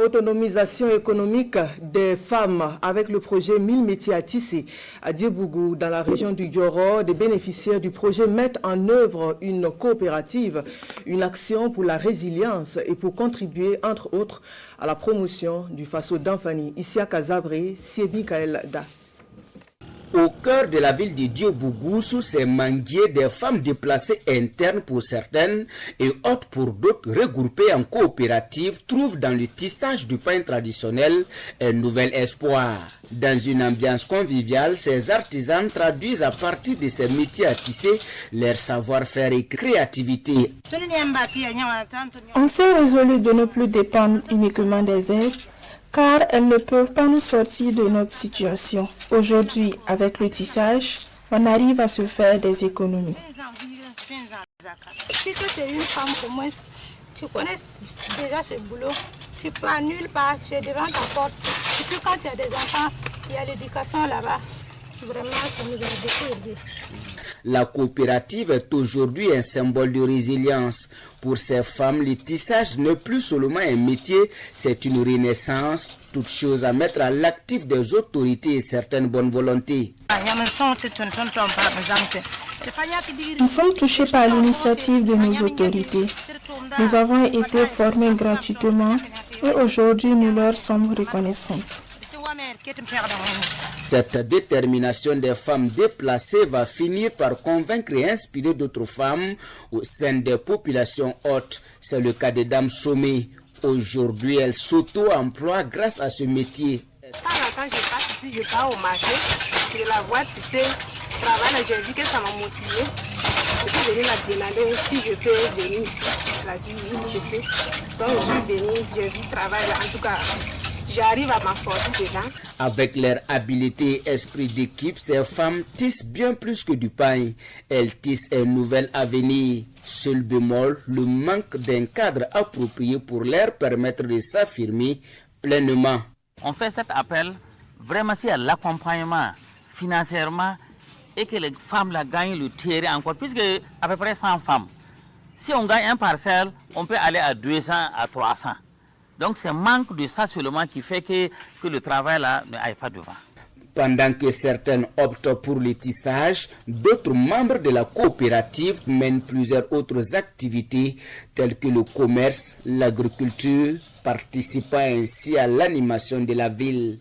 Autonomisation économique des femmes avec le projet 1000 métiers à tisser à Diebougou dans la région du Yoro. Des bénéficiaires du projet mettent en œuvre une coopérative, une action pour la résilience et pour contribuer entre autres à la promotion du Faso d'Anfani. Ici à Kazabré, Siebi Kaelda. Au cœur de la ville de Diebougou, sous ces manguiers, des femmes déplacées internes pour certaines et autres pour d'autres, regroupées en coopérative, trouvent dans le tissage du pain traditionnel un nouvel espoir. Dans une ambiance conviviale, ces artisans traduisent à partir de ces métiers à tisser leur savoir-faire et créativité. On s'est résolu de ne plus dépendre uniquement des aides, car elles ne peuvent pas nous sortir de notre situation. Aujourd'hui, avec le tissage, on arrive à se faire des économies. Si tu es une femme comme moi, tu connais déjà ce boulot, tu pars nulle part, tu es devant ta porte. Et puis quand il y a des enfants, il y a l'éducation là-bas. Vraiment, ça nous a beaucoup aidé. La coopérative est aujourd'hui un symbole de résilience. Pour ces femmes, le tissage n'est plus seulement un métier, c'est une renaissance, toute chose à mettre à l'actif des autorités et certaines bonnes volontés. Nous sommes touchés par l'initiative de nos autorités. Nous avons été formés gratuitement et aujourd'hui nous leur sommes reconnaissantes. Cette détermination des femmes déplacées va finir par convaincre et inspirer d'autres femmes au sein des populations hautes. C'est le cas des dames sommées. Aujourd'hui, elles s'auto-emploient grâce à ce métier. Quand je passe ici, je pars au marché, je la vois tisser, travailler, j'ai vu que ça m'a motivée. Je suis venue la demander si je peux venir ici. Elle a dit oui, je peux. Donc je suis venue, j'ai vu travailler. En tout cas, j'arrive à m'en sortir déjà. Avec leur habileté et esprit d'équipe, ces femmes tissent bien plus que du pain. Elles tissent un nouvel avenir. Seul bémol, le manque d'un cadre approprié pour leur permettre de s'affirmer pleinement. On fait cet appel vraiment si à l'accompagnement financièrement et que les femmes la gagnent le tiers encore, puisque à peu près 100 femmes. Si on gagne un parcelle, on peut aller à 200, à 300. Donc c'est un manque de ça seulement qui fait que le travail là ne aille pas devant. Pendant que certaines optent pour le tissage, d'autres membres de la coopérative mènent plusieurs autres activités telles que le commerce, l'agriculture, participant ainsi à l'animation de la ville.